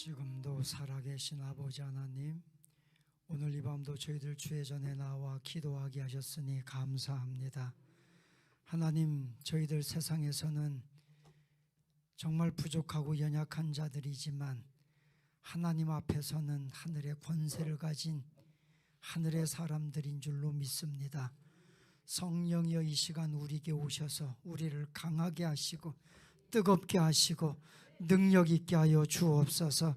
지금도 살아계신 아버지 하나님, 오늘 이 밤도 저희들 주의 전에 나와 기도하게 하셨으니 감사합니다. 하나님, 저희들 세상에서는 정말 부족하고 연약한 자들이지만 하나님 앞에서는 하늘의 권세를 가진 하늘의 사람들인 줄로 믿습니다. 성령이여, 이 시간 우리에게 오셔서 우리를 강하게 하시고 뜨겁게 하시고 능력 있게 하여 주옵소서.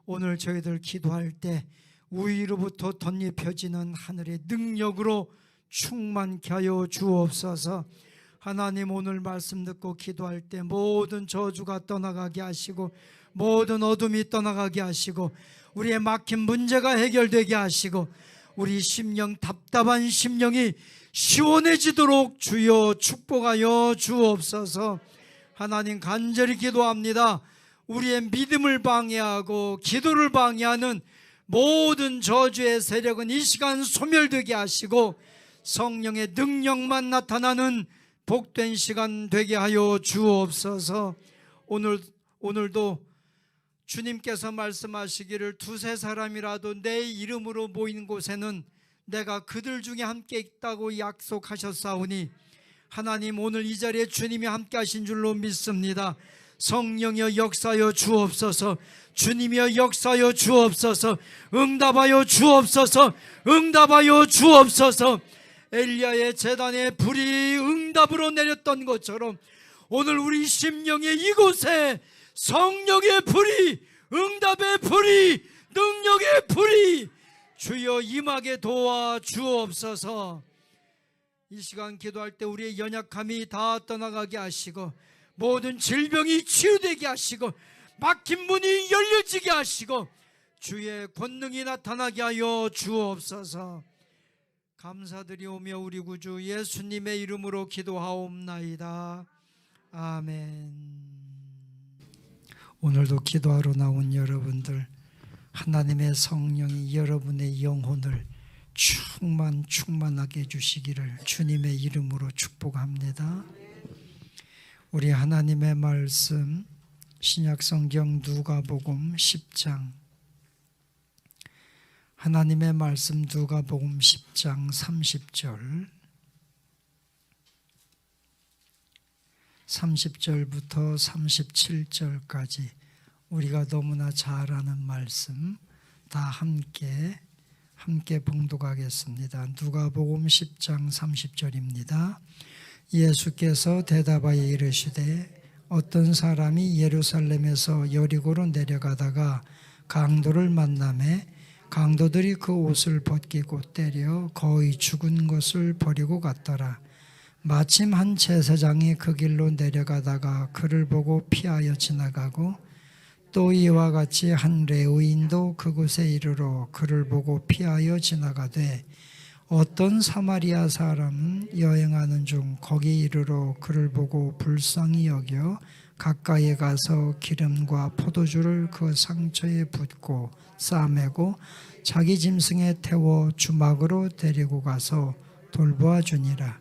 오늘 저희들 기도할 때 위로부터 덧입혀지는 하늘의 능력으로 충만케 하여 주옵소서. 하나님, 오늘 말씀 듣고 기도할 때 모든 저주가 떠나가게 하시고 모든 어둠이 떠나가게 하시고 우리의 막힌 문제가 해결되게 하시고 우리 심령, 답답한 심령이 시원해지도록 주여 축복하여 주옵소서. 하나님, 간절히 기도합니다. 우리의 믿음을 방해하고 기도를 방해하는 모든 저주의 세력은 이 시간 소멸되게 하시고 성령의 능력만 나타나는 복된 시간 되게 하여 주옵소서. 오늘도 주님께서 말씀하시기를 두세 사람이라도 내 이름으로 모인 곳에는 내가 그들 중에 함께 있다고 약속하셨사오니 하나님, 오늘 이 자리에 주님이 함께 하신 줄로 믿습니다. 성령이여 역사하여 주옵소서. 주님이여 역사하여 주옵소서. 응답하여 주옵소서. 응답하여 주옵소서. 엘리야의 제단에 불이 응답으로 내렸던 것처럼 오늘 우리 심령의 이곳에 성령의 불이, 응답의 불이, 능력의 불이 주여 임하게 도와 주옵소서. 이 시간 기도할 때 우리의 연약함이 다 떠나가게 하시고 모든 질병이 치유되게 하시고 막힌 문이 열려지게 하시고 주의 권능이 나타나게 하여 주옵소서. 감사드리오며 우리 구주 예수님의 이름으로 기도하옵나이다. 아멘. 오늘도 기도하러 나온 여러분들, 하나님의 성령이 여러분의 영혼을 충만하게 해주시기를 주님의 이름으로 축복합니다. 우리 하나님의 말씀, 신약성경 누가복음 10장, 하나님의 말씀 누가복음 10장 30절부터 37절까지 우리가 너무나 잘 아는 말씀 다 함께 봉독하겠습니다. 누가복음 10장 30절입니다. 예수께서 대답하여 이르시되 어떤 사람이 예루살렘에서 여리고로 내려가다가 강도를 만나매 강도들이 그 옷을 벗기고 때려 거의 죽은 것을 버리고 갔더라. 마침 한 제사장이 그 길로 내려가다가 그를 보고 피하여 지나가고 또 이와 같이 한 레위인도 그곳에 이르러 그를 보고 피하여 지나가되 어떤 사마리아 사람은 여행하는 중 거기 이르러 그를 보고 불쌍히 여겨 가까이에 가서 기름과 포도주를 그 상처에 붓고 싸매고 자기 짐승에 태워 주막으로 데리고 가서 돌보아 주니라.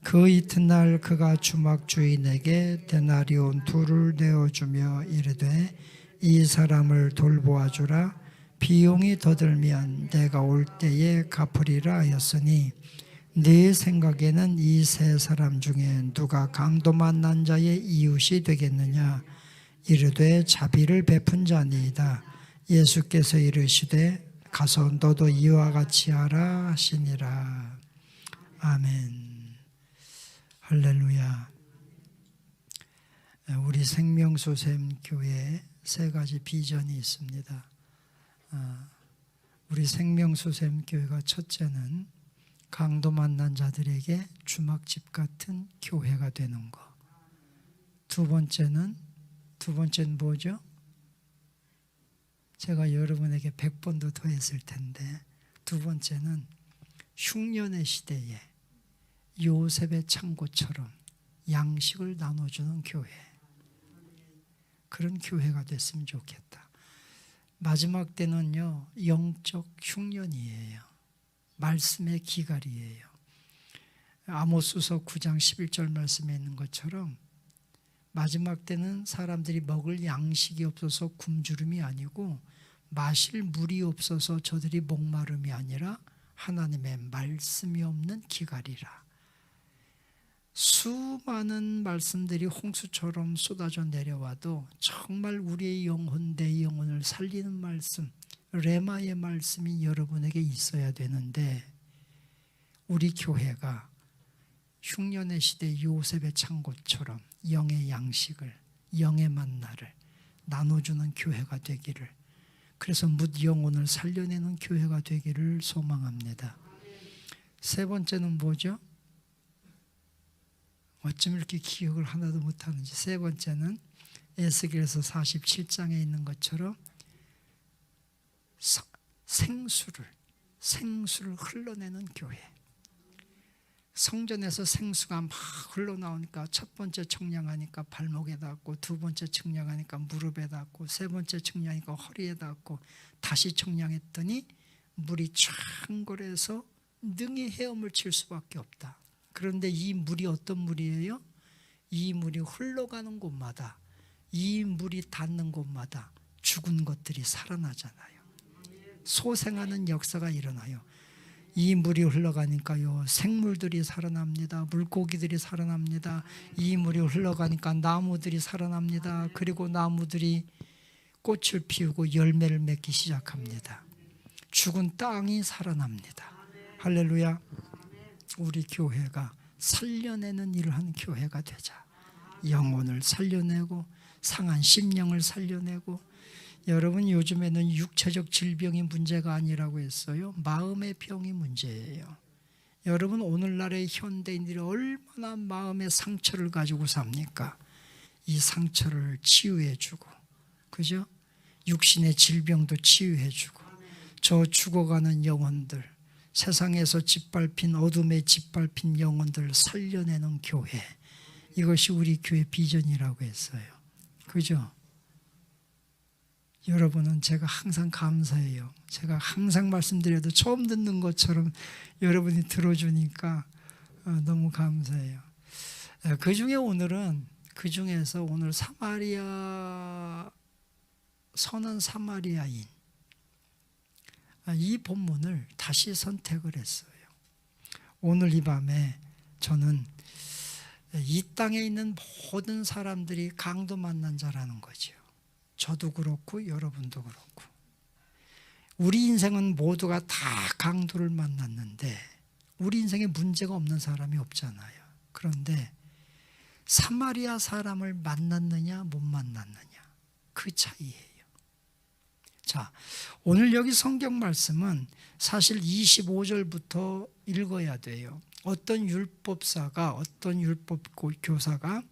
그 이튿날 그가 주막 주인에게 데나리온 2를 내어주며 이르되 이 사람을 돌보아 주라. 비용이 더 들면 내가 올 때에 갚으리라 하였으니 네 생각에는 이 세 사람 중에 누가 강도 만난 자의 이웃이 되겠느냐? 이르되 자비를 베푼 자니이다. 예수께서 이르시되 가서 너도 이와 같이 하라 하시니라. 아멘. 할렐루야. 우리 생명수샘교회에 3가지 비전이 있습니다. 우리 생명수샘교회가 첫째는 강도 만난 자들에게 주막집 같은 교회가 되는 거. 두 번째는 뭐죠? 제가 여러분에게 100번도 더 했을 텐데, 두 번째는 흉년의 시대에 요셉의 창고처럼 양식을 나눠주는 교회, 그런 교회가 됐으면 좋겠다. 마지막 때는요, 영적 흉년이에요. 말씀의 기갈이에요. 아모스서 9장 11절 말씀에 있는 것처럼 마지막 때는 사람들이 먹을 양식이 없어서 굶주림이 아니고 마실 물이 없어서 저들이 목마름이 아니라 하나님의 말씀이 없는 기갈이라. 수많은 말씀들이 홍수처럼 쏟아져 내려와도 정말 우리의 영혼, 내 영혼을 살리는 말씀, 레마의 말씀이 여러분에게 있어야 되는데, 우리 교회가 흉년의 시대 요셉의 창고처럼 영의 양식을, 영의 만나를 나눠주는 교회가 되기를, 그래서 뭇 영혼을 살려내는 교회가 되기를 소망합니다. 세 번째는 뭐죠? 어쩜 이렇게 기억을 하나도 못하는지. 세 번째는 에스겔서 47장에 있는 것처럼 생수를 흘러내는 교회. 성전에서 생수가 막 흘러나오니까 첫 번째 청량하니까 발목에 닿고, 두 번째 청량하니까 무릎에 닿고, 세 번째 청량하니까 허리에 닿고, 다시 청량했더니 물이 쫙골해서 능히 헤엄을 칠 수밖에 없다. 그런데 이 물이 어떤 물이에요? 이 물이 흘러가는 곳마다, 이 물이 닿는 곳마다 죽은 것들이 살아나잖아요. 소생하는 역사가 일어나요. 이 물이 흘러가니까요, 생물들이 살아납니다. 물고기들이 살아납니다. 이 물이 흘러가니까 나무들이 살아납니다. 그리고 나무들이 꽃을 피우고 열매를 맺기 시작합니다. 죽은 땅이 살아납니다. 할렐루야. 우리 교회가 살려내는 일을 하는 교회가 되자. 영혼을 살려내고 상한 심령을 살려내고. 여러분, 요즘에는 육체적 질병이 문제가 아니라고 했어요. 마음의 병이 문제예요. 여러분, 오늘날의 현대인들이 얼마나 마음의 상처를 가지고 삽니까? 이 상처를 치유해주고, 그죠? 육신의 질병도 치유해주고, 저 죽어가는 영혼들, 세상에서 짓밟힌, 어둠에 짓밟힌 영혼들을 살려내는 교회, 이것이 우리 교회 비전이라고 했어요. 그죠? 여러분은 제가 항상 감사해요. 제가 항상 말씀드려도 처음 듣는 것처럼 여러분이 들어주니까 너무 감사해요. 그 중에서 오늘 선한 사마리아인, 이 본문을 다시 선택을 했어요. 오늘 이 밤에 저는 이 땅에 있는 모든 사람들이 강도 만난 자라는 거죠. 저도 그렇고 여러분도 그렇고. 우리 인생은 모두가 다 강도를 만났는데 우리 인생에 문제가 없는 사람이 없잖아요. 그런데 사마리아 사람을 만났느냐 못 만났느냐, 그 차이예요. 자, 오늘 여기 성경 말씀은 사실 25절부터 읽어야 돼요. 어떤 율법사가, 어떤 율법 교사가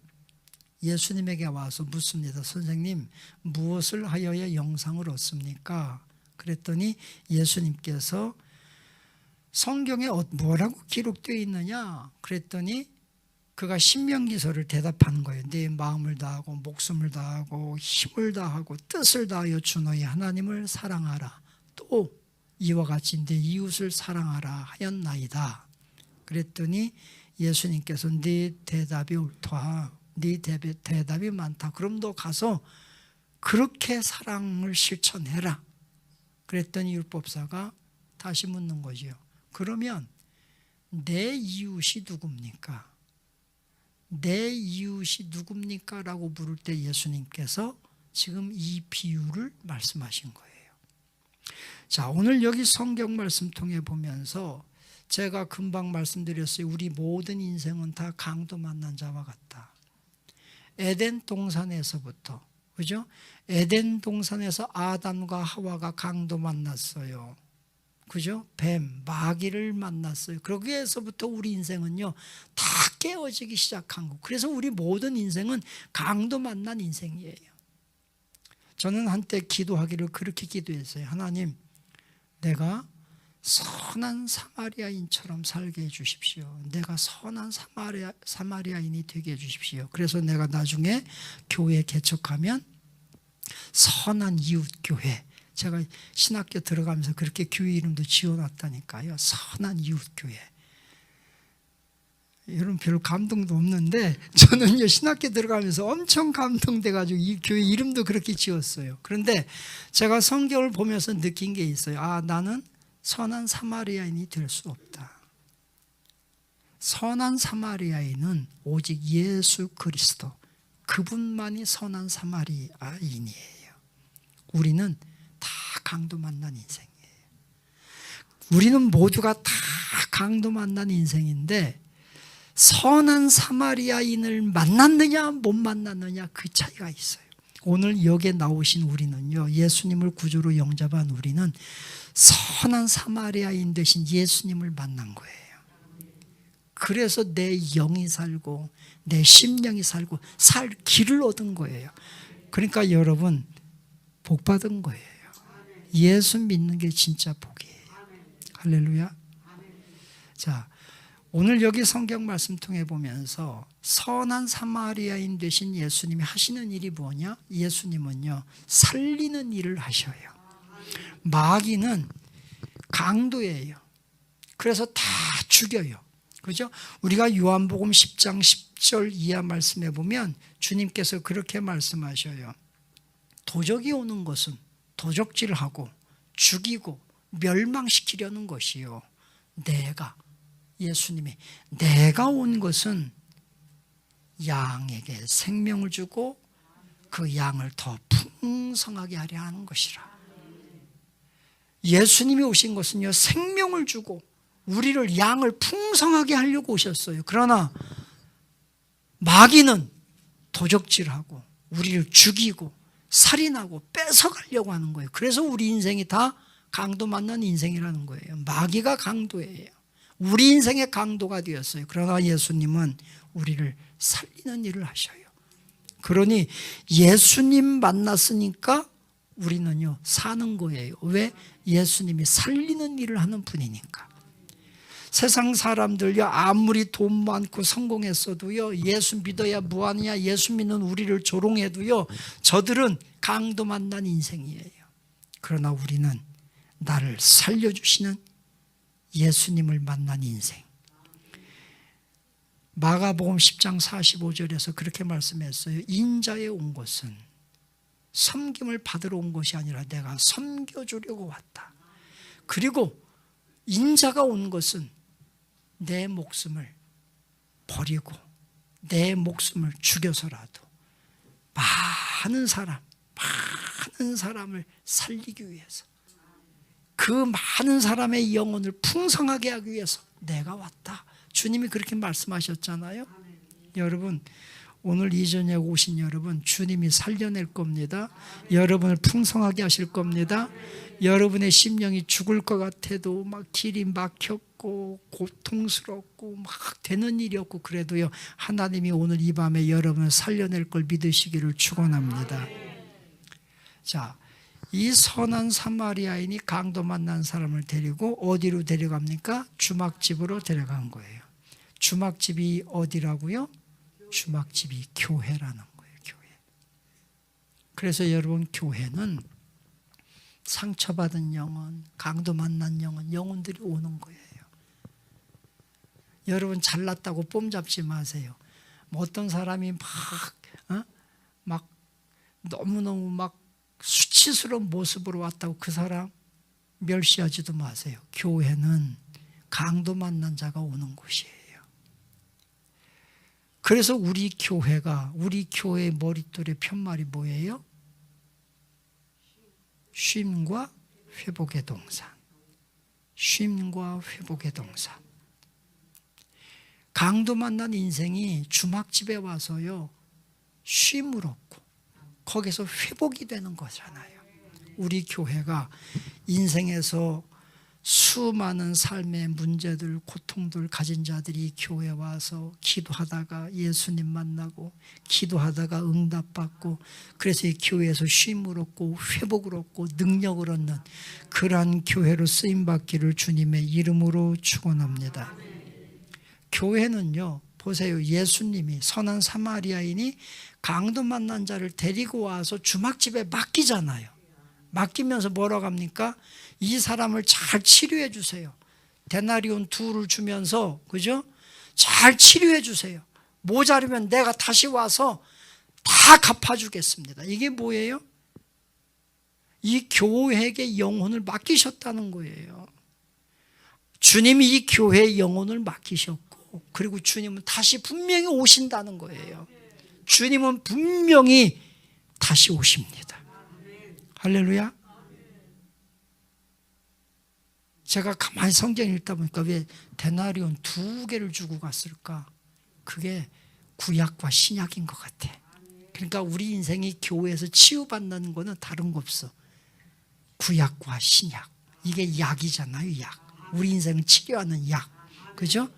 예수님에게 와서 묻습니다. 선생님, 무엇을 하여야 영생을 얻습니까? 그랬더니 예수님께서 성경에 뭐라고 기록되어 있느냐? 그랬더니 그가 신명기서를 대답하는 거예요. 내 마음을 다하고 목숨을 다하고 힘을 다하고 뜻을 다하여 주 너희 하나님을 사랑하라. 또 이와 같이 내 이웃을 사랑하라 하였나이다. 그랬더니 예수님께서 네 대답이 옳다. 네 대답이 많다. 그럼 너 가서 그렇게 사랑을 실천해라. 그랬더니 율법사가 다시 묻는 거죠. 그러면 내 이웃이 누굽니까? 내 이웃이 누굽니까? 라고 물을 때 예수님께서 지금 이 비유를 말씀하신 거예요. 자, 오늘 여기 성경 말씀 통해 보면서 제가 금방 말씀드렸어요. 우리 모든 인생은 다 강도 만난 자와 같다. 에덴 동산에서부터, 그죠? 에덴 동산에서 아담과 하와가 강도 만났어요. 그죠? 뱀, 마귀를 만났어요. 거기에서부터 우리 인생은요, 다 깨어지기 시작한 거. 그래서 우리 모든 인생은 강도 만난 인생이에요. 저는 한때 기도하기를 그렇게 기도했어요. 하나님, 내가 선한 사마리아인처럼 살게 해주십시오. 내가 선한 사마리아인이 되게 해주십시오. 그래서 내가 나중에 교회 개척하면 선한 이웃교회, 제가 신학교 들어가면서 그렇게 교회 이름도 지어놨다니까요. 선한 이웃교회. 여러분 별 감동도 없는데 저는요 신학교 들어가면서 엄청 감동돼가지고 이 교회 이름도 그렇게 지었어요. 그런데 제가 성경을 보면서 느낀 게 있어요. 아, 나는 선한 사마리아인이 될 수 없다. 선한 사마리아인은 오직 예수 그리스도, 그분만이 선한 사마리아인이에요. 우리는 다 강도 만난 인생이에요. 우리는 모두가 다 강도 만난 인생인데 선한 사마리아인을 만났느냐 못 만났느냐 그 차이가 있어요. 오늘 여기에 나오신 우리는요, 예수님을 구주로 영접한 우리는 선한 사마리아인 되신 예수님을 만난 거예요. 그래서 내 영이 살고 내 심령이 살고 살 길을 얻은 거예요. 그러니까 여러분 복 받은 거예요. 예수 믿는 게 진짜 복이에요. 할렐루야. 자, 오늘 여기 성경 말씀 통해 보면서 선한 사마리아인 되신 예수님이 하시는 일이 뭐냐? 예수님은요, 살리는 일을 하셔요. 마귀는 강도예요. 그래서 다 죽여요. 그죠? 우리가 요한복음 10장 10절 이하 말씀해 보면 주님께서 그렇게 말씀하셔요. 도적이 오는 것은 도적질하고 죽이고 멸망시키려는 것이요, 예수님이 내가 온 것은 양에게 생명을 주고 그 양을 더 풍성하게 하려 하는 것이라. 예수님이 오신 것은요, 생명을 주고 우리를 양을 풍성하게 하려고 오셨어요. 그러나 마귀는 도적질하고 우리를 죽이고 살인하고 뺏어가려고 하는 거예요. 그래서 우리 인생이 다 강도 만난 인생이라는 거예요. 마귀가 강도예요. 우리 인생의 강도가 되었어요. 그러나 예수님은 우리를 살리는 일을 하셔요. 그러니 예수님 만났으니까 우리는요 사는 거예요. 왜? 예수님이 살리는 일을 하는 분이니까. 세상 사람들요 아무리 돈 많고 성공했어도요, 예수 믿어야 뭐하느냐, 예수 믿는 우리를 조롱해도요, 저들은 강도 만난 인생이에요. 그러나 우리는 나를 살려주시는 예수님을 만난 인생. 마가복음 10장 45절에서 그렇게 말씀했어요. 인자에 온 것은 섬김을 받으러 온 것이 아니라 내가 섬겨주려고 왔다. 그리고 인자가 온 것은 내 목숨을 버리고 내 목숨을 죽여서라도 많은 사람을 살리기 위해서, 그 많은 사람의 영혼을 풍성하게 하기 위해서 내가 왔다. 주님이 그렇게 말씀하셨잖아요. 여러분, 오늘 이 저녁 오신 여러분, 주님이 살려낼 겁니다. 여러분을 풍성하게 하실 겁니다. 여러분의 심령이 죽을 것 같아도 막 길이 막혔고 고통스럽고 막 되는 일이 없고 그래도요, 하나님이 오늘 이 밤에 여러분을 살려낼 걸 믿으시기를 축원합니다. 자, 이 선한 사마리아인이 강도 만난 사람을 데리고 어디로 데려갑니까? 주막집으로 데려간 거예요. 주막집이 어디라고요? 주막집이 교회라는 거예요. 교회. 그래서 여러분, 교회는 상처받은 영혼, 강도 만난 영혼들이 오는 거예요. 여러분, 잘났다고 뽐잡지 마세요. 뭐 어떤 사람이 막 너무너무 막 수치스러운 모습으로 왔다고 그 사람 멸시하지도 마세요. 교회는 강도 만난 자가 오는 곳이에요. 그래서 우리 교회의 머릿돌의 편말이 뭐예요? 쉼과 회복의 동산. 쉼과 회복의 동산. 강도 만난 인생이 주막집에 와서요, 쉼을 얻고 거기서 회복이 되는 거잖아요. 우리 교회가 인생에서 수많은 삶의 문제들, 고통들 가진 자들이 교회에 와서 기도하다가 예수님 만나고 기도하다가 응답받고, 그래서 이 교회에서 쉼을 얻고 회복을 얻고 능력을 얻는 그러한 교회로 쓰임받기를 주님의 이름으로 축원합니다. 교회는요, 보세요. 예수님이, 선한 사마리아인이 강도 만난 자를 데리고 와서 주막집에 맡기잖아요. 맡기면서 뭐라고 합니까? 이 사람을 잘 치료해 주세요. 데나리온 2를 주면서, 그죠? 잘 치료해 주세요. 모자르면 내가 다시 와서 다 갚아주겠습니다. 이게 뭐예요? 이 교회에게 영혼을 맡기셨다는 거예요. 주님이 이 교회의 영혼을 맡기셨고, 그리고 주님은 다시 분명히 오신다는 거예요. 주님은 분명히 다시 오십니다. 할렐루야. 제가 가만히 성경 읽다 보니까 왜 데나리온 2개를 주고 갔을까? 그게 구약과 신약인 것 같아. 그러니까 우리 인생이 교회에서 치유받는 거는 다른 거 없어. 구약과 신약. 이게 약이잖아요, 약. 우리 인생을 치료하는 약. 그죠?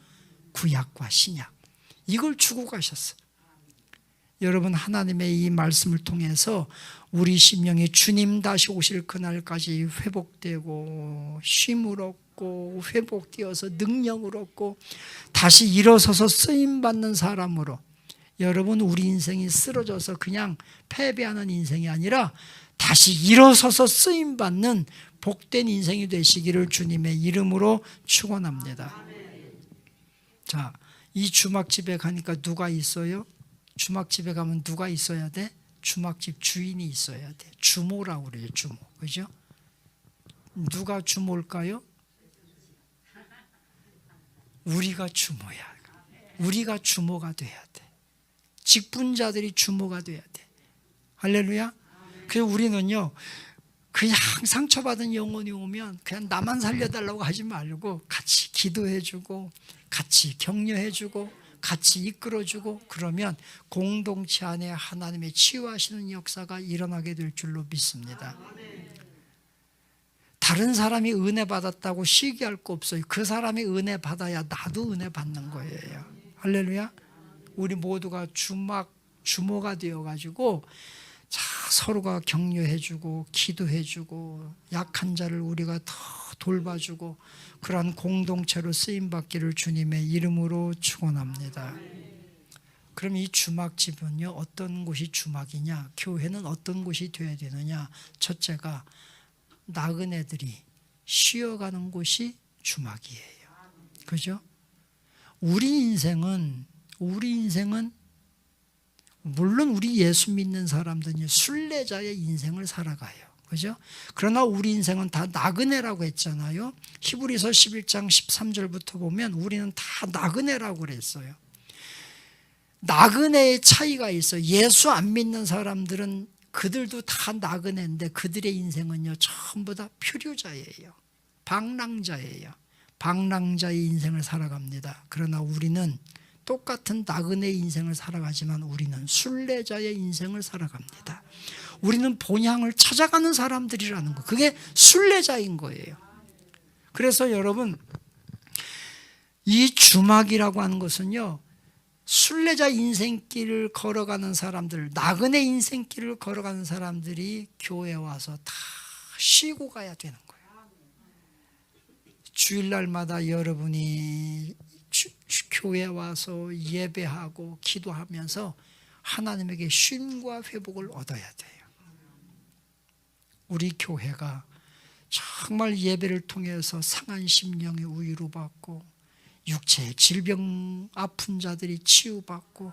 구약과 신약. 이걸 주고 가셨어. 여러분, 하나님의 이 말씀을 통해서 우리 심령이 주님 다시 오실 그날까지 회복되고 쉼을 얻고 회복되어서 능력을 얻고 다시 일어서서 쓰임받는 사람으로, 여러분, 우리 인생이 쓰러져서 그냥 패배하는 인생이 아니라 다시 일어서서 쓰임받는 복된 인생이 되시기를 주님의 이름으로 축원합니다. 자, 이 주막집에 가니까 누가 있어요? 주막집에 가면 누가 있어야 돼? 주막집 주인이 있어야 돼. 주모라고 그래요. 주모. 그죠? 누가 주모일까요? 우리가 주모야. 우리가 주모가 돼야 돼. 직분자들이 주모가 돼야 돼. 할렐루야. 그래서 우리는요, 그냥 상처받은 영혼이 오면 그냥 나만 살려달라고 하지 말고 같이 기도해주고 같이 격려해주고 같이 이끌어주고, 그러면 공동체 안에 하나님의 치유하시는 역사가 일어나게 될 줄로 믿습니다. 다른 사람이 은혜 받았다고 시기할 거 없어요. 그 사람이 은혜 받아야 나도 은혜 받는 거예요. 할렐루야. 우리 모두가 주모가 되어가지고 서로가 격려해주고 기도해주고 약한 자를 우리가 더 돌봐주고 그러한 공동체로 쓰임받기를 주님의 이름으로 축원합니다. 그럼 이 주막집은요, 어떤 곳이 주막이냐? 교회는 어떤 곳이 되어야 되느냐? 첫째가 나그네들이 쉬어가는 곳이 주막이에요. 그죠? 우리 인생은 물론 우리 예수 믿는 사람들은 순례자의 인생을 살아가요. 그죠? 그러나 우리 인생은 다 나그네라고 했잖아요. 히브리서 11장 13절부터 보면 우리는 다 나그네라고 그랬어요. 나그네의 차이가 있어요. 예수 안 믿는 사람들은 그들도 다 나그네인데 그들의 인생은요, 전부 다 표류자예요. 방랑자예요. 방랑자의 인생을 살아갑니다. 그러나 우리는 똑같은 나그네의 인생을 살아가지만 우리는 순례자의 인생을 살아갑니다. 우리는 본향을 찾아가는 사람들이라는 거, 그게 순례자인 거예요. 그래서 여러분, 이 주막이라고 하는 것은요, 순례자 인생길을 걸어가는 사람들, 나그네 인생길을 걸어가는 사람들이 교회에 와서 다 쉬고 가야 되는 거예요. 주일날마다 여러분이 교회에 와서 예배하고 기도하면서 하나님에게 쉼과 회복을 얻어야 돼요. 우리 교회가 정말 예배를 통해서 상한 심령의 우위로 받고 육체의 질병 아픈 자들이 치유받고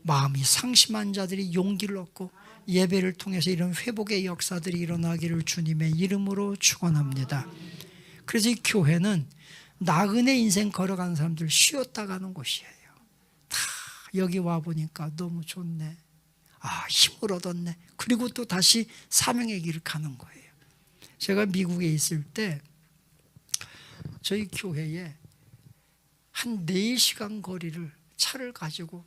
마음이 상심한 자들이 용기를 얻고 예배를 통해서 이런 회복의 역사들이 일어나기를 주님의 이름으로 축원합니다. 그래서 이 교회는 나그네 인생 걸어가는 사람들 쉬었다 가는 곳이에요. 다 여기 와보니까 너무 좋네. 힘을 얻었네. 그리고 또 다시 사명의 길을 가는 거예요. 제가 미국에 있을 때 저희 교회에 한 4시간 거리를 차를 가지고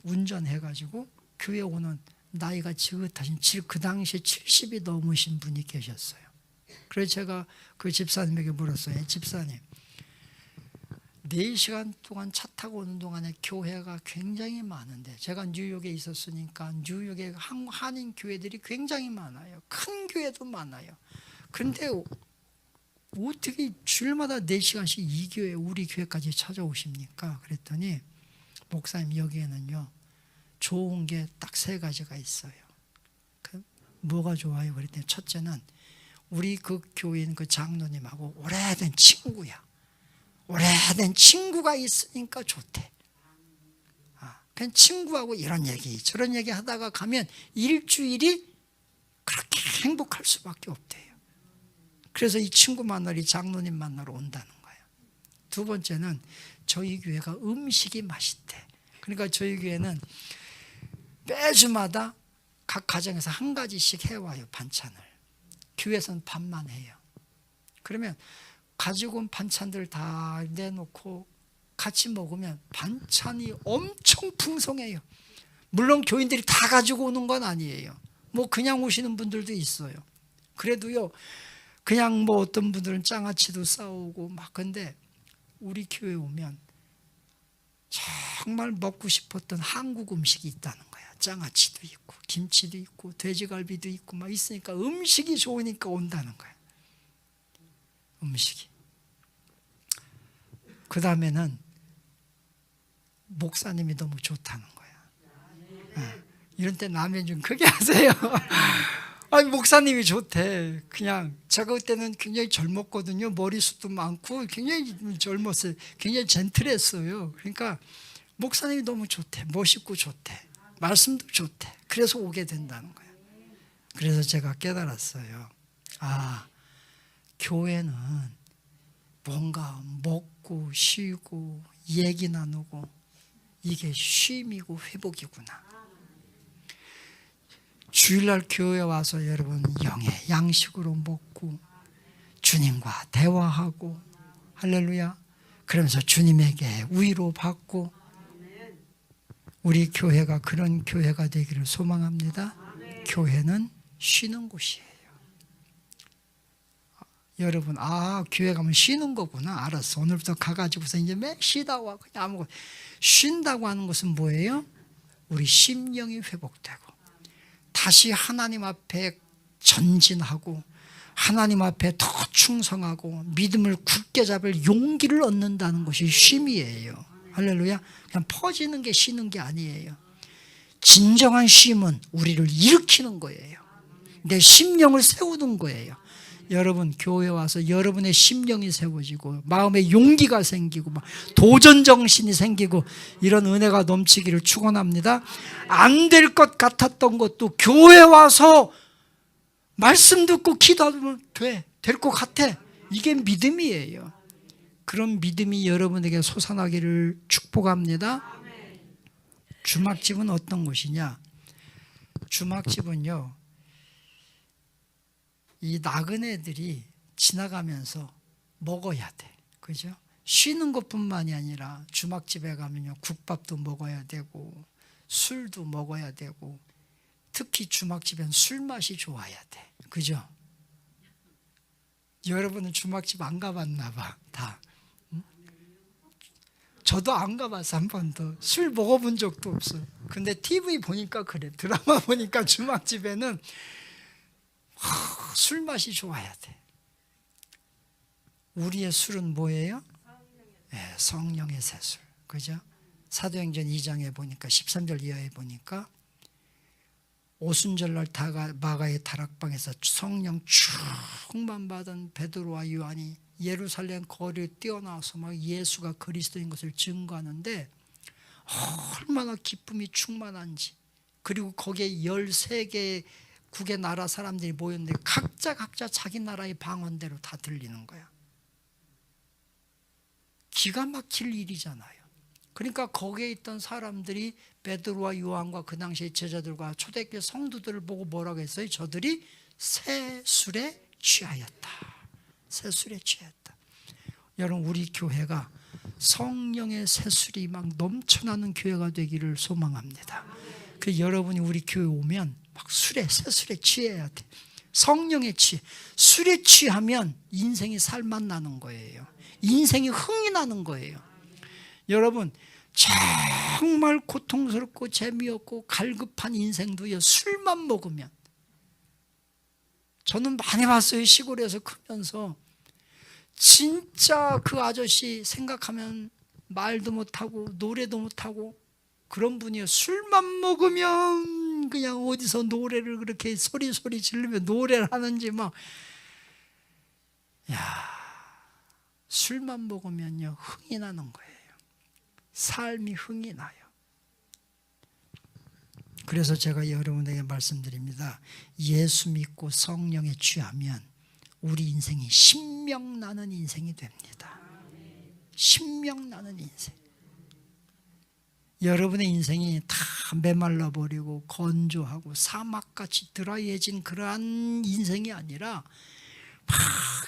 운전해가지고 교회 오는 나이가 지긋하신 그 당시에 70이 넘으신 분이 계셨어요. 그래서 제가 그 집사님에게 물었어요. 집사님, 4시간 동안 차 타고 오는 동안에 교회가 굉장히 많은데, 제가 뉴욕에 있었으니까 뉴욕에 한인 교회들이 굉장히 많아요. 큰 교회도 많아요. 그런데 어떻게 주일마다 4시간씩 이 교회, 우리 교회까지 찾아오십니까? 그랬더니 목사님, 여기에는요 좋은 게 딱 3가지가 있어요. 뭐가 좋아요? 그랬더니 첫째는 우리 그 교인 그 장로님하고 오래된 친구야. 오래된 친구가 있으니까 좋대. 그냥 친구하고 이런 얘기 저런 얘기 하다가 가면 일주일이 그렇게 행복할 수밖에 없대요. 그래서 이 친구 만나러, 이 장로님 만나러 온다는 거예요. 두 번째는 저희 교회가 음식이 맛있대. 그러니까 저희 교회는 매주마다 각 가정에서 한 가지씩 해와요. 반찬을. 교회에서는 밥만 해요. 그러면 가지고 온 반찬들 다 내놓고 같이 먹으면 반찬이 엄청 풍성해요. 물론 교인들이 다 가지고 오는 건 아니에요. 뭐 그냥 오시는 분들도 있어요. 그래도요, 그냥 뭐 어떤 분들은 장아찌도 싸오고 막. 근데 우리 교회 오면 정말 먹고 싶었던 한국 음식이 있다는 거야. 장아찌도 있고 김치도 있고 돼지갈비도 있고 막 있으니까 음식이 좋으니까 온다는 거야. 음식이. 그 다음에는 목사님이 너무 좋다는 거야. 이런 때 라면 좀 크게 하세요. 아니, 목사님이 좋대. 그냥 제가 그때는 굉장히 젊었거든요. 머리숱도 많고 굉장히 젊었어요. 굉장히 젠틀했어요. 그러니까 목사님이 너무 좋대. 멋있고 좋대. 말씀도 좋대. 그래서 오게 된다는 거예요. 그래서 제가 깨달았어요. 아, 교회는 뭔가 먹고 쉬고 얘기 나누고 이게 쉼이고 회복이구나. 주일날 교회 와서 여러분 영의 양식으로 먹고 주님과 대화하고 할렐루야, 그러면서 주님에게 위로 받고 우리 교회가 그런 교회가 되기를 소망합니다. 교회는 쉬는 곳이에요. 여러분, 아, 교회 가면 쉬는 거구나. 알았어. 오늘부터 가가지고서 이제 매 쉬다 와. 그냥 아무것도. 쉰다고 하는 것은 뭐예요? 우리 심령이 회복되고 다시 하나님 앞에 전진하고 하나님 앞에 더 충성하고 믿음을 굳게 잡을 용기를 얻는다는 것이 쉼이에요. 할렐루야. 그냥 퍼지는 게 쉬는 게 아니에요. 진정한 쉼은 우리를 일으키는 거예요. 내 심령을 세우는 거예요. 여러분, 교회 와서 여러분의 심령이 세워지고 마음에 용기가 생기고 도전 정신이 생기고 이런 은혜가 넘치기를 축원합니다. 안 될 것 같았던 것도 교회 와서 말씀 듣고 기도하면 돼. 될 것 같아. 이게 믿음이에요. 그런 믿음이 여러분에게 솟아나기를 축복합니다. 주막집은 어떤 곳이냐? 주막집은요, 이 나그네들이 지나가면서 먹어야 돼. 그죠? 쉬는 것뿐만이 아니라 주막집에 가면요, 국밥도 먹어야 되고 술도 먹어야 되고 특히 주막집엔 술 맛이 좋아야 돼. 그죠? 여러분은 주막집 안 가봤나 봐. 다. 저도 안 가봐서 한 번도 술 먹어본 적도 없어요. 근데 TV 보니까 그래. 드라마 보니까 주막집에는 술 맛이 좋아야 돼. 우리의 술은 뭐예요? 네, 성령의 새술. 그죠? 사도행전 2장에 보니까 13절 이하에 보니까 오순절날 마가의 다락방에서 성령 충만 받은 베드로와 요한이 예루살렘 거리에 뛰어나와서 막 예수가 그리스도인 것을 증거하는데 얼마나 기쁨이 충만한지. 그리고 거기에 13개 국의 나라 사람들이 모였는데 각자 자기 나라의 방언대로 다 들리는 거야. 기가 막힐 일이잖아요. 그러니까 거기에 있던 사람들이 베드로와 요한과 그 당시의 제자들과 초대교회 성도들을 보고 뭐라고 했어요? 저들이 새 술에 취하였다. 새 술에 취했다. 여러분, 우리 교회가 성령의 새 술이 막 넘쳐나는 교회가 되기를 소망합니다. 그 여러분이 우리 교회 오면 막 새 술에 취해야 돼. 성령에 취해. 술에 취하면 인생이 살맛 나는 거예요. 인생이 흥이 나는 거예요. 여러분, 정말 고통스럽고 재미없고 갈급한 인생도요, 술만 먹으면. 저는 많이 봤어요. 시골에서 크면서. 진짜 그 아저씨 생각하면 말도 못하고 노래도 못하고 그런 분이요, 술만 먹으면 그냥 어디서 노래를 그렇게 소리 지르며 노래를 하는지 막. 야, 술만 먹으면요 흥이 나는 거예요. 삶이 흥이 나요. 그래서 제가 여러분에게 말씀드립니다. 예수 믿고 성령에 취하면 우리 인생이 신명나는 인생이 됩니다. 신명나는 인생. 여러분의 인생이 다 메말라 버리고 건조하고 사막같이 드라이해진 그러한 인생이 아니라 막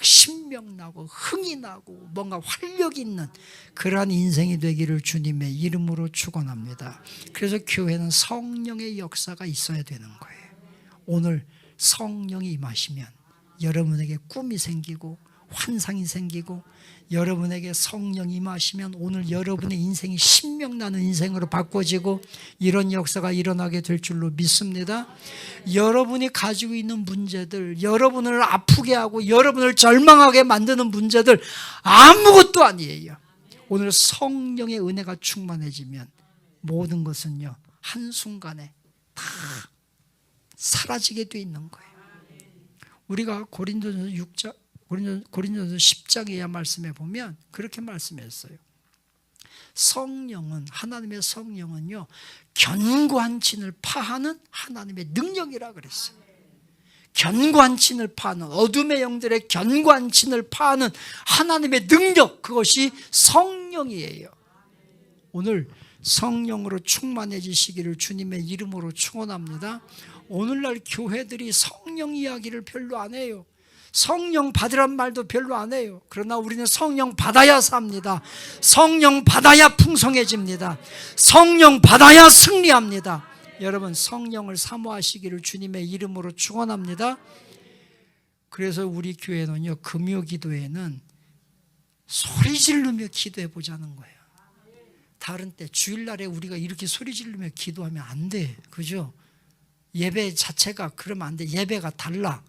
신명나고 흥이 나고 뭔가 활력 있는 그러한 인생이 되기를 주님의 이름으로 축원합니다. 그래서 교회는 성령의 역사가 있어야 되는 거예요. 오늘 성령이 임하시면 여러분에게 꿈이 생기고 환상이 생기고 여러분에게 성령이 임하시면 오늘 여러분의 인생이 신명나는 인생으로 바꿔지고 이런 역사가 일어나게 될 줄로 믿습니다. 여러분이 가지고 있는 문제들, 여러분을 아프게 하고 여러분을 절망하게 만드는 문제들 아무것도 아니에요. 오늘 성령의 은혜가 충만해지면 모든 것은요 한순간에 다 사라지게 돼 있는 거예요. 우리가 고린도전서 10장의 말씀에 보면 그렇게 말씀했어요. 성령은, 하나님의 성령은요 견고한 진을 파하는 하나님의 능력이라 그랬어요. 견고한 진을 파하는, 어둠의 영들의 견고한 진을 파하는 하나님의 능력, 그것이 성령이에요. 오늘 성령으로 충만해지시기를 주님의 이름으로 축원합니다. 오늘날 교회들이 성령 이야기를 별로 안 해요. 성령 받으란 말도 별로 안 해요. 그러나 우리는 성령 받아야 삽니다. 성령 받아야 풍성해집니다. 성령 받아야 승리합니다. 여러분 성령을 사모하시기를 주님의 이름으로 축원합니다. 그래서 우리 교회는요 금요 기도에는 소리 지르며 기도해 보자는 거예요. 다른 때 주일날에 우리가 이렇게 소리 지르며 기도하면 안 돼. 그죠? 예배 자체가 그러면 안 돼. 예배가 달라.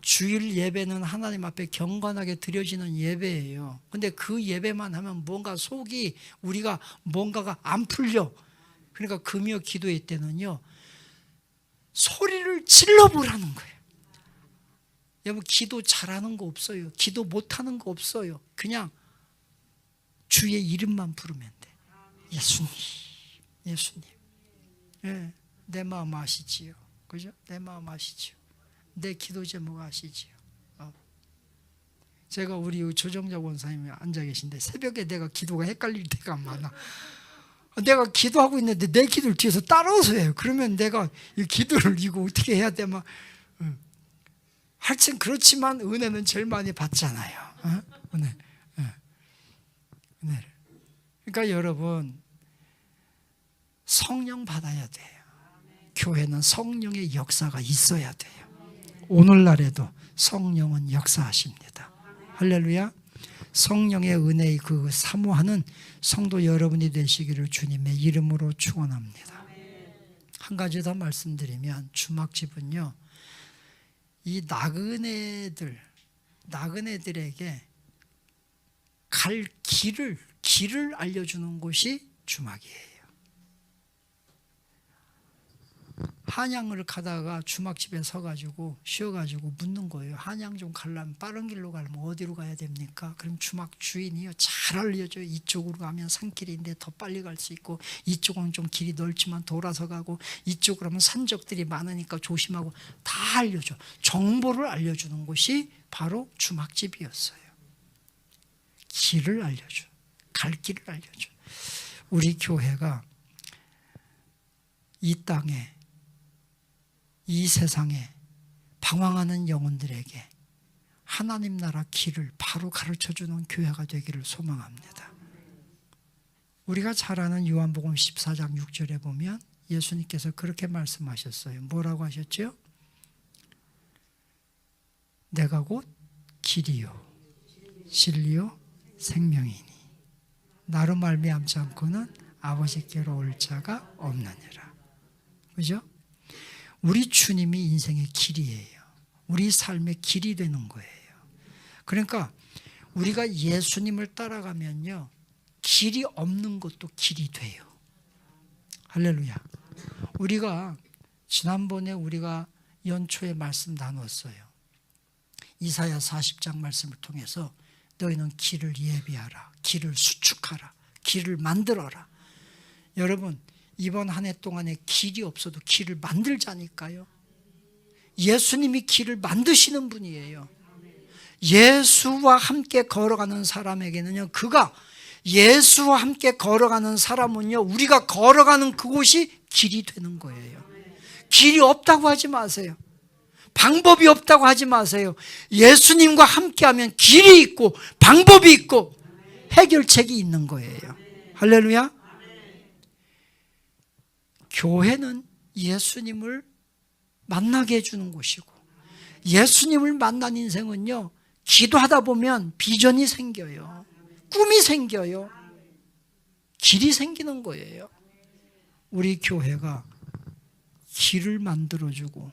주일 예배는 하나님 앞에 경건하게 드려지는 예배예요. 근데 그 예배만 하면 뭔가 속이 우리가 뭔가가 안 풀려. 그러니까 금요 기도회 때는요 소리를 질러보라는 거예요. 여러분 기도 잘하는 거 없어요. 기도 못하는 거 없어요. 그냥 주의 이름만 부르면 돼. 예수님, 예수님. 예, 내 마음 아시지요. 그죠? 내 마음 아시지요. 내 기도 제목 아시지요. 제가 우리 조정자 원사님이 앉아 계신데 새벽에 내가 기도가 헷갈릴 때가 많아. 내가 기도하고 있는데 내 기도를 뒤에서 따라서 해요. 그러면 내가 이 기도를 이거 어떻게 해야 돼? 막 하여튼 그렇지만 은혜는 제일 많이 받잖아요. 은혜. 은혜를. 그러니까 여러분 성령 받아야 돼요. 교회는 성령의 역사가 있어야 돼요. 오늘날에도 성령은 역사하십니다. 할렐루야. 성령의 은혜의 그 사모하는 성도 여러분이 되시기를 주님의 이름으로 축원합니다. 한 가지 더 말씀드리면 주막집은요 이 나그네들에게 갈 길을 알려주는 곳이 주막이에요. 한양을 가다가 주막집에 서가지고 쉬어가지고 묻는 거예요. 한양 좀 가려면 빠른 길로 가려면 어디로 가야 됩니까? 그럼 주막 주인이요 잘 알려줘요. 이쪽으로 가면 산길인데 더 빨리 갈 수 있고 이쪽은 좀 길이 넓지만 돌아서 가고 이쪽으로 가면 산적들이 많으니까 조심하고 다 알려줘. 정보를 알려주는 곳이 바로 주막집이었어요. 길을 알려줘. 갈 길을 알려줘. 우리 교회가 이 땅에 이 세상에 방황하는 영혼들에게 하나님 나라 길을 바로 가르쳐주는 교회가 되기를 소망합니다. 우리가 잘 아는 요한복음 14장 6절에 보면 예수님께서 그렇게 말씀하셨어요. 뭐라고 하셨죠? 내가 곧 길이요 진리요 생명이니 나로 말미암지 않고는 아버지께로 올 자가 없느니라. 그죠? 우리 주님이 인생의 길이에요. 우리 삶의 길이 되는 거예요. 그러니까 우리가 예수님을 따라가면요 길이 없는 것도 길이 돼요. 할렐루야. 우리가 지난번에 우리가 연초에 말씀 나눴어요. 이사야 40장 말씀을 통해서 너희는 길을 예비하라. 길을 수축하라. 길을 만들어라. 여러분, 이번 한 해 동안에 길이 없어도 길을 만들자니까요. 예수님이 길을 만드시는 분이에요. 예수와 함께 걸어가는 사람에게는요, 그가 예수와 함께 걸어가는 사람은요, 우리가 걸어가는 그곳이 길이 되는 거예요. 길이 없다고 하지 마세요. 방법이 없다고 하지 마세요. 예수님과 함께하면 길이 있고 방법이 있고 해결책이 있는 거예요. 할렐루야. 교회는 예수님을 만나게 해주는 곳이고, 예수님을 만난 인생은요, 기도하다 보면 비전이 생겨요. 꿈이 생겨요. 길이 생기는 거예요. 우리 교회가 길을 만들어주고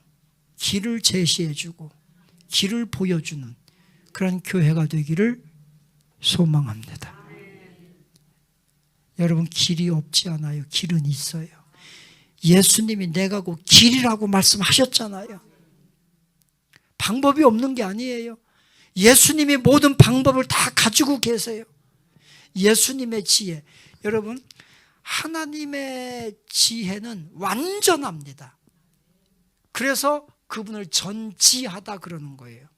길을 제시해주고 길을 보여주는 그런 교회가 되기를 소망합니다. 여러분, 길이 없지 않아요. 길은 있어요. 예수님이 내가 곧 길이라고 말씀하셨잖아요. 방법이 없는 게 아니에요. 예수님이 모든 방법을 다 가지고 계세요. 예수님의 지혜. 여러분, 하나님의 지혜는 완전합니다. 그래서 그분을 전지하다 그러는 거예요.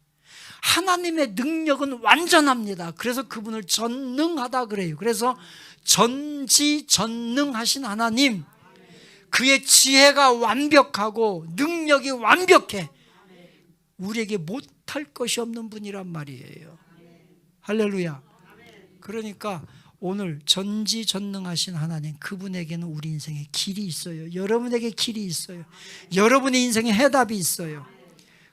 하나님의 능력은 완전합니다. 그래서 그분을 전능하다 그래요. 그래서 전지전능하신 하나님, 그의 지혜가 완벽하고 능력이 완벽해. 우리에게 못할 것이 없는 분이란 말이에요. 할렐루야. 그러니까 오늘 전지전능하신 하나님, 그분에게는 우리 인생에 길이 있어요. 여러분에게 길이 있어요. 여러분의 인생에 해답이 있어요.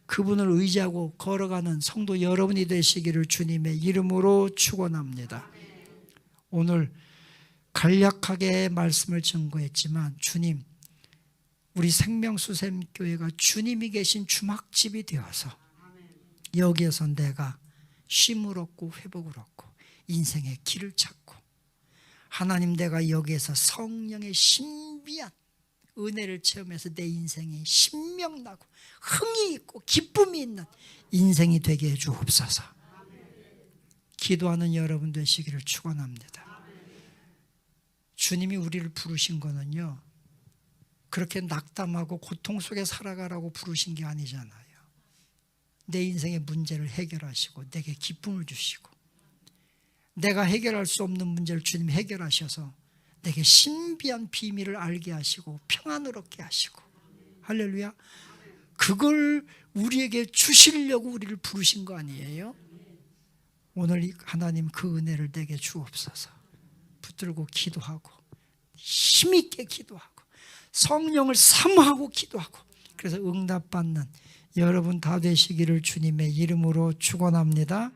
그분을 의지하고 걸어가는 성도 여러분이 되시기를 주님의 이름으로 축원합니다. 오늘 간략하게 말씀을 증거했지만, 주님, 우리 생명수샘교회가 주님이 계신 주막집이 되어서 여기에서 내가 쉼을 얻고 회복을 얻고 인생의 길을 찾고, 하나님, 내가 여기에서 성령의 신비한 은혜를 체험해서 내 인생이 신명나고 흥이 있고 기쁨이 있는 인생이 되게 해 주옵소서. 기도하는 여러분 되시기를 축원합니다. 주님이 우리를 부르신 거는요, 그렇게 낙담하고 고통 속에 살아가라고 부르신 게 아니잖아요. 내 인생의 문제를 해결하시고 내게 기쁨을 주시고, 내가 해결할 수 없는 문제를 주님이 해결하셔서 내게 신비한 비밀을 알게 하시고 평안을 얻게 하시고, 할렐루야. 그걸 우리에게 주시려고 우리를 부르신 거 아니에요? 오늘 하나님, 그 은혜를 내게 주옵소서. 붙들고 기도하고 힘있게 기도하고 성령을 사모하고 기도하고, 그래서 응답받는 여러분 다 되시기를 주님의 이름으로 축원합니다.